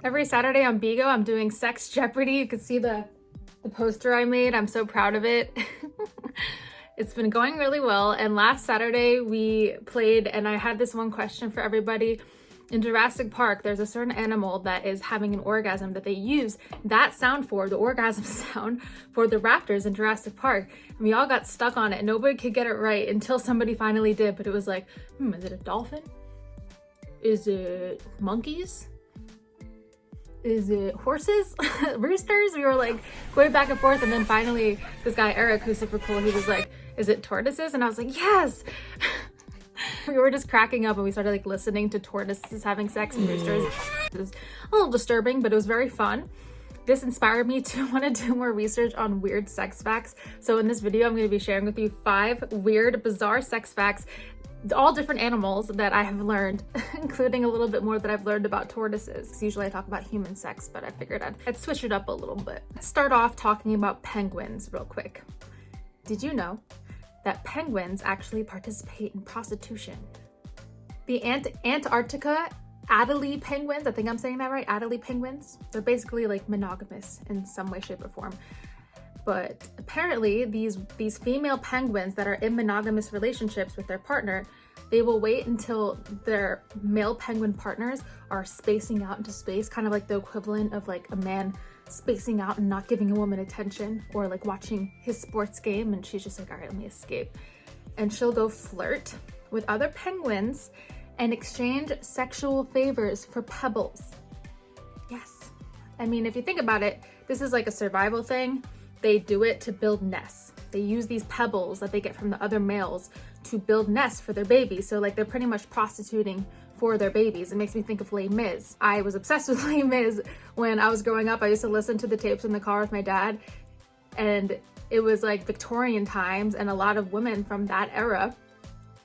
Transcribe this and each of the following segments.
Every Saturday on BIGO, I'm doing Sex Jeopardy. You can see the poster I made. I'm so proud of it. It's been going really well. And last Saturday we played, and I had this one question for everybody. In Jurassic Park, there's a certain animal that is having an orgasm that they use that sound for, the orgasm sound, for the raptors in Jurassic Park. And we all got stuck on it. Nobody could get it right until somebody finally did. But it was like, is it a dolphin? Is it monkeys? Is it horses? Roosters? We were like going back and forth, and then finally this guy Eric, who's super cool, he was like, is it tortoises? And I was like, yes. We were just cracking up, and we started like listening to tortoises having sex and roosters. It was a little disturbing, but it was very fun. This inspired me to want to do more research on weird sex facts. So in this video, I'm going to be sharing with you 5 weird, bizarre sex facts, all different animals that I have learned, including a little bit more that I've learned about tortoises. Usually I talk about human sex, but I figured I'd switch it up a little bit. Let's start off talking about penguins real quick. Did you know that penguins actually participate in prostitution? The Antarctica Adelie penguins, I think I'm saying that right, Adelie penguins, they're basically like monogamous in some way, shape, or form. But apparently these female penguins that are in monogamous relationships with their partner, they will wait until their male penguin partners are spacing out into space, kind of like the equivalent of like a man spacing out and not giving a woman attention, or like watching his sports game and she's just like, all right, let me escape. And she'll go flirt with other penguins and exchange sexual favors for pebbles. Yes. I mean, if you think about it, this is like a survival thing. They do it to build nests. They use these pebbles that they get from the other males to build nests for their babies. So like they're pretty much prostituting for their babies. It makes me think of Les Mis. I was obsessed with Les Mis when I was growing up. I used to listen to the tapes in the car with my dad, and it was like Victorian times, and a lot of women from that era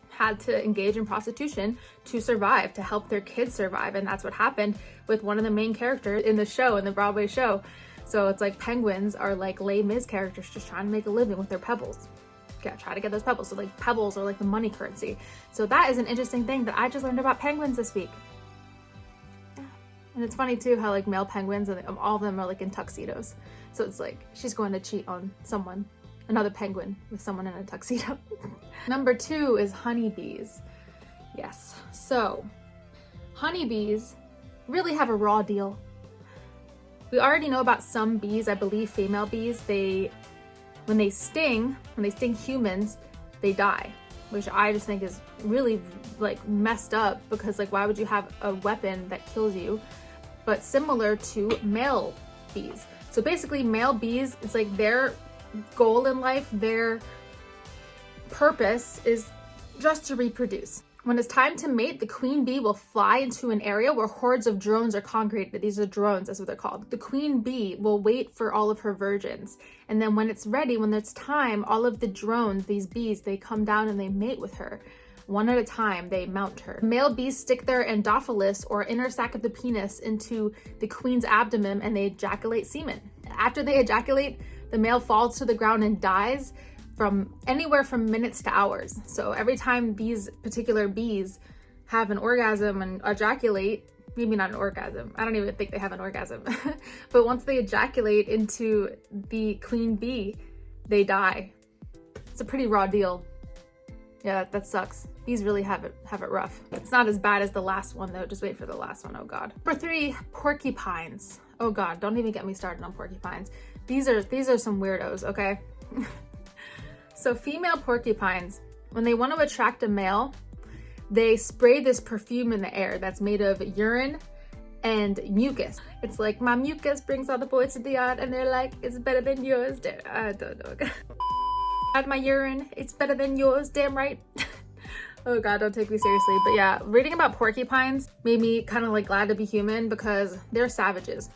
had to engage in prostitution to survive, to help their kids survive. And that's what happened with one of the main characters in the show, in the Broadway show. So it's like penguins are like Les Mis characters just trying to make a living with their pebbles. Yeah, try to get those pebbles. So like pebbles are like the money currency. So that is an interesting thing that I just learned about penguins this week. Yeah. And it's funny too how like male penguins, and all of them are like in tuxedos. So it's like she's going to cheat on someone, another penguin with someone in a tuxedo. Number 2 is honeybees. Yes, so honeybees really have a raw deal. We already know about some bees, I believe female bees, when they sting humans, they die, which I just think is really like messed up, because like why would you have a weapon that kills you? But similar to male bees. So basically male bees, it's like their goal in life, their purpose is just to reproduce. When it's time to mate, the queen bee will fly into an area where hordes of drones are congregated. These are drones, that's what they're called. The queen bee will wait for all of her virgins. And then when it's ready, when it's time, all of the drones, these bees, they come down and they mate with her. One at a time, they mount her. Male bees stick their endophilus, or inner sac of the penis, into the queen's abdomen, and they ejaculate semen. After they ejaculate, the male falls to the ground and dies from anywhere from minutes to hours. So every time these particular bees have an orgasm and ejaculate, maybe not an orgasm, I don't even think they have an orgasm, but once they ejaculate into the queen bee, they die. It's a pretty raw deal. Yeah, that sucks. Bees really have it rough. It's not as bad as the last one though. Just wait for the last one. Oh God. Number 3, porcupines. Oh God, don't even get me started on porcupines. These are some weirdos, okay? So female porcupines, when they want to attract a male, they spray this perfume in the air that's made of urine and mucus. It's like, my mucus brings all the boys to the yard, and they're like, it's better than yours. I don't know. My urine, it's better than yours, damn right. Oh God, don't take me seriously. But yeah, reading about porcupines made me kind of like glad to be human, because they're savages.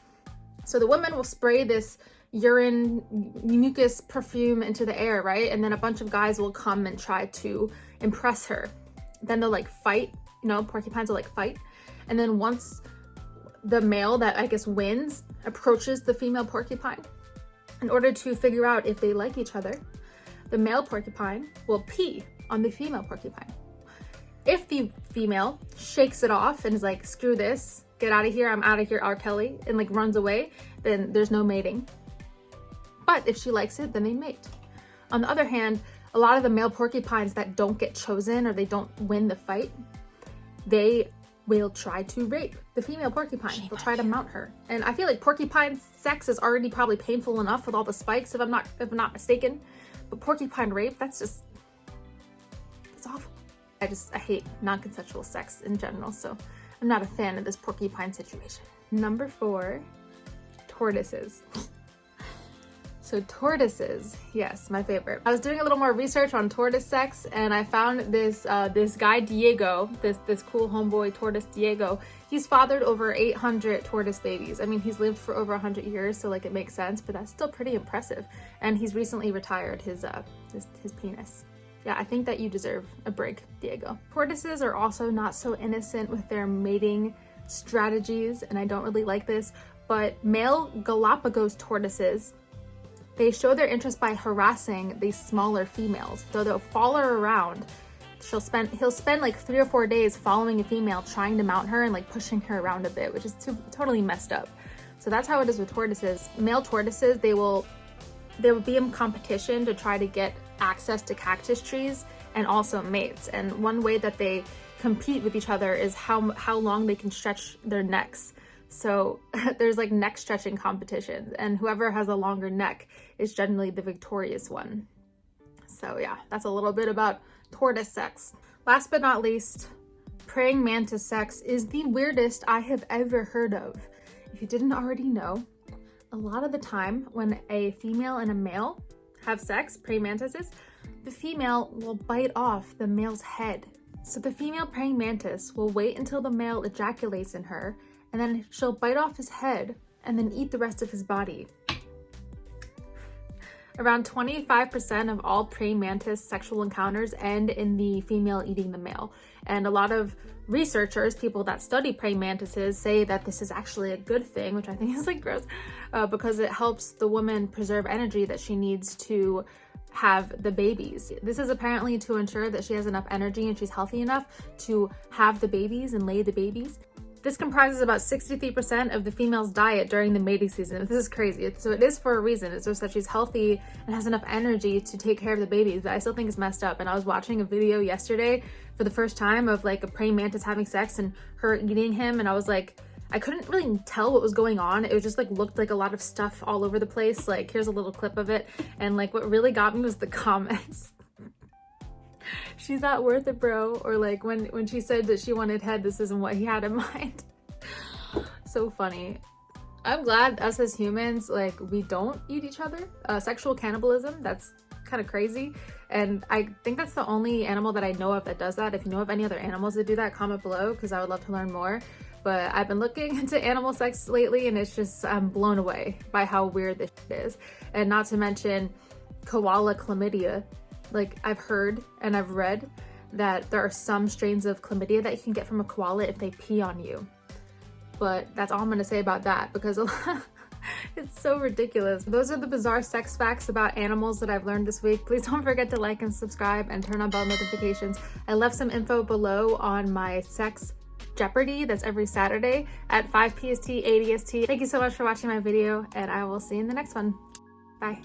So the women will spray this urine mucus perfume into the air, right? And then a bunch of guys will come and try to impress her. Then they'll like fight, you know, porcupines will like fight. And then once the male that I guess wins approaches the female porcupine, in order to figure out if they like each other, the male porcupine will pee on the female porcupine. If the female shakes it off and is like, screw this, get out of here, I'm out of here, R. Kelly, and like runs away, then there's no mating. But if she likes it, then they mate. On the other hand, a lot of the male porcupines that don't get chosen or they don't win the fight, they will try to rape the female porcupine. They'll try to mount her. And I feel like porcupine sex is already probably painful enough with all the spikes, if I'm not mistaken. But porcupine rape, it's awful. I hate non-consensual sex in general, so I'm not a fan of this porcupine situation. Number 4, tortoises. So tortoises, yes, my favorite. I was doing a little more research on tortoise sex, and I found this this guy Diego, this cool homeboy tortoise Diego. He's fathered over 800 tortoise babies. I mean, he's lived for over 100 years, so like it makes sense, but that's still pretty impressive. And he's recently retired his penis. Yeah, I think that you deserve a break, Diego. Tortoises are also not so innocent with their mating strategies, and I don't really like this, but male Galapagos tortoises, they show their interest by harassing these smaller females. So they'll follow her around. He'll spend like 3 or 4 days following a female, trying to mount her and like pushing her around a bit, which is totally messed up. So that's how it is with tortoises. Male tortoises, they will be in competition to try to get access to cactus trees and also mates. And one way that they compete with each other is how long they can stretch their necks. So there's like neck stretching competitions, and whoever has a longer neck is generally the victorious one. So yeah, that's a little bit about tortoise sex. Last but not least, praying mantis sex is the weirdest I have ever heard of. If you didn't already know, a lot of the time when a female and a male have sex, praying mantises, the female will bite off the male's head. So the female praying mantis will wait until the male ejaculates in her, and then she'll bite off his head and then eat the rest of his body. Around 25% of all praying mantis sexual encounters end in the female eating the male. And a lot of researchers, people that study praying mantises, say that this is actually a good thing, which I think is like gross, because it helps the woman preserve energy that she needs to have the babies. This is apparently to ensure that she has enough energy and she's healthy enough to have the babies and lay the babies. This comprises about 63% of the female's diet during the mating season. This is crazy. So it is for a reason. It's just that she's healthy and has enough energy to take care of the babies, but I still think it's messed up. And I was watching a video yesterday for the first time of like a praying mantis having sex and her eating him, and I was like, I couldn't really tell what was going on. It was just like looked like a lot of stuff all over the place. Like here's a little clip of it, and like what really got me was the comments. She's not worth it, bro. Or like when she said that she wanted head, this isn't what he had in mind. So funny. I'm glad us as humans, like, we don't eat each other. Sexual cannibalism, that's kind of crazy. And I think that's the only animal that I know of that does that. If you know of any other animals that do that, comment below, because I would love to learn more. But I've been looking into animal sex lately, and it's just, I'm blown away by how weird this is. And not to mention koala chlamydia. Like, I've heard and I've read that there are some strains of chlamydia that you can get from a koala if they pee on you. But that's all I'm gonna say about that, because it's so ridiculous. Those are the bizarre sex facts about animals that I've learned this week. Please don't forget to like and subscribe and turn on bell notifications. I left some info below on my Sex Jeopardy that's every Saturday at 5 PST, 8 EST. Thank you so much for watching my video, and I will see you in the next one. Bye.